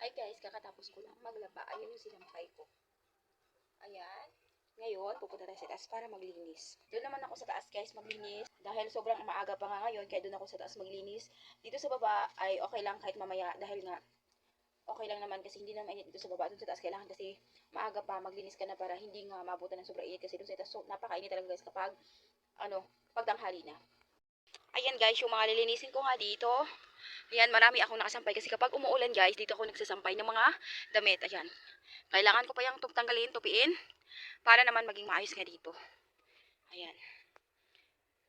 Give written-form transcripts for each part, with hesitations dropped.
Hi guys, kakatapos ko lang maglaba. Ayan yung sinampay ko. Ayan. Ngayon, pupunta tayo sa taas para maglinis. Doon naman ako sa taas guys, maglinis. Dahil sobrang maaga pa nga ngayon, kaya doon ako sa taas maglinis. Dito sa baba ay okay lang kahit mamaya. Dahil nga, okay lang naman kasi hindi naman init dito sa baba. Doon sa taas kailangan kasi maaga pa maglinis ka na para hindi nga mabutan ng sobrang init. Kasi doon sa taas, so, napakainit talaga guys kapag, pagtanghali na. Ayan guys, yung mga lilinisin ko nga dito. Ayan, marami akong nakasampay kasi kapag umuulan guys, dito ako nagsasampay ng mga damit. Ayan. Kailangan ko pa yung tanggalin, tupiin, para naman maging maayos nga dito. Ayan.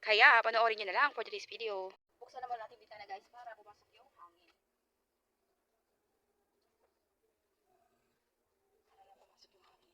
Kaya, panoorin nyo na lang for today's video. Buksan naman natin bitana guys para pumasok yung hangin. Para pumasok yung hangin.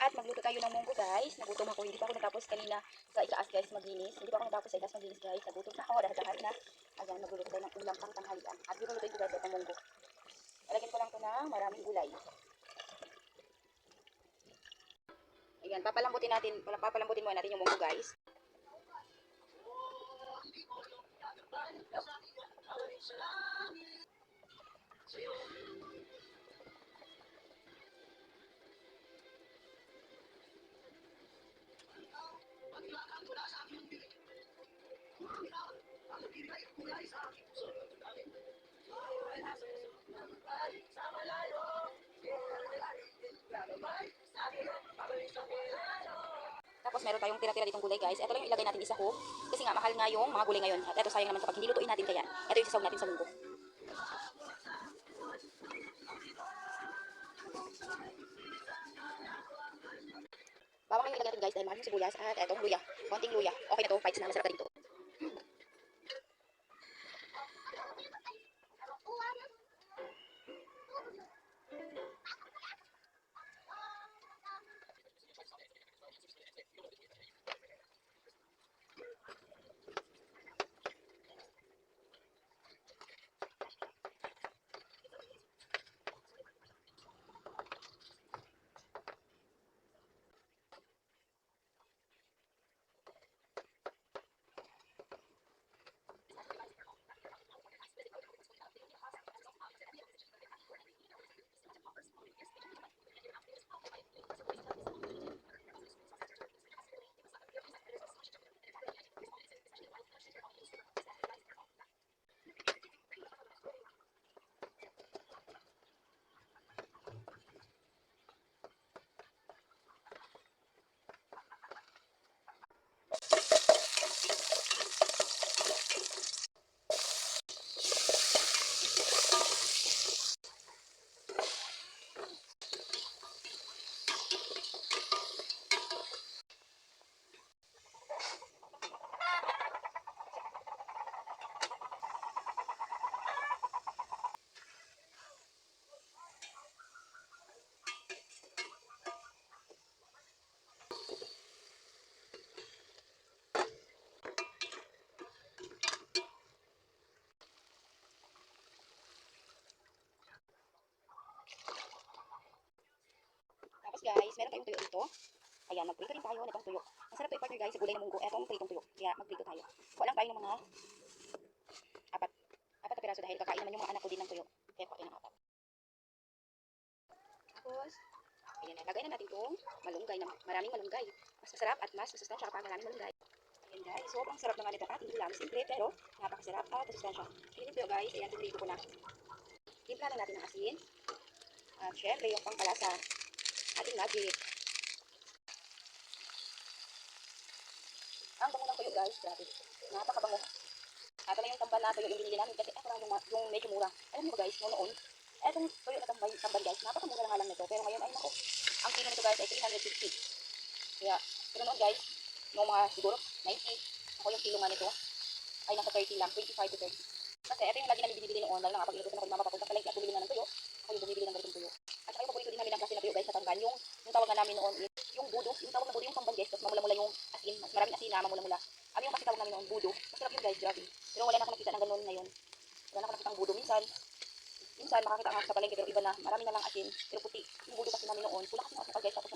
At magluto tayo ng munggo guys. Nagutom ako. Hindi pa ako natapos kanina sa itaas guys maglinis. Hindi pa ako natapos sa itaas maglinis guys. Nagutom na ako dahil tanghali na. Ayan, magluluto tayo ng ulam pang tanghalian. At lulutuin ko guys itong munggo. Lalagyan ko lang ito ng maraming gulay. Ayan, papalambutin muna natin yung munggo guys. Tapos meron tayong tira-tira ditong gulay guys. Ito lang yung ilagay natin isa ko. Kasi nga mahal nga yung mga gulay ngayon. At ito sayang naman kapag hindi lutuin natin kaya. Ito yung sasawag natin sa munggo. Bawang yung ilagay natin guys dahil mahal yung sibuyas. At itong luya. Konting luya. Okay na to. Fights na. Masarap na rin to. Tapos guys, meron tayong tuyo dito. Ayan, magprito rin tayo nitong tuyo. Masarap to i-partner guys sa gulay ng munggo. Etong pritong tuyo. Kaya magprito tayo. Kuha lang tayo ng mga apat. Apat na piraso dahil kakain naman yung mga anak ko din ng tuyo. Kaya kuha tayo ng apat. Tapos, ayan, lagay na natin itong malunggay. Maraming malunggay. mas masarap at mas masustansya kapag maraming malunggay. Ayan guys, sobrang sarap na nga nitong ating ulam. Simple pero napakasarap at masustansya. Kainin ko yun guys, ayan, tinrito ko na. Timpla na natin ng asin. At syempre yung pangkalasa, ating magic. Ang bango ng tuyo guys, grabe. Napakabango. Ito na yung tamban na tuyo yung binili namin kasi ito lang yung medyo mura. Alam niyo ba guys, noon, etong tuyo na tamban guys, napakamura na nga lang nito. Pero ngayon ay naku, ang kilo nito guys ay 350. Kaya, pero noon guys, noong mga siguro 90, ako yung kilo nga nito ay nasa 30 lang, 25 to 30. Kasi ito yung lagi namin binibili noon, lalo na kapag inutusan ako ng mama papunta sa lake at bumili na ng tuyo, ako yung bumibili ng ganitong tuyo. At saka yung paborito din namin ng klase na tuyo guys sa tamban, yung tawag na namin noon is, yung budo, yung tawag na budo yung tamban guys, tapos mamula-mula yung asin, mas maraming asin na mamula-mula. Ano yung kasi tawag namin noon, budo. Masarap yun guys, grabe. Pero wala na ako nakita ng ganun ngayon. Wala na ako nakita ng budo. Minsan makakita nga sa palengke pero iba na. Marami na lang asin. Pero puti. Yung budo kasi namin noon. Pula kasi ng asukal guys. Tapos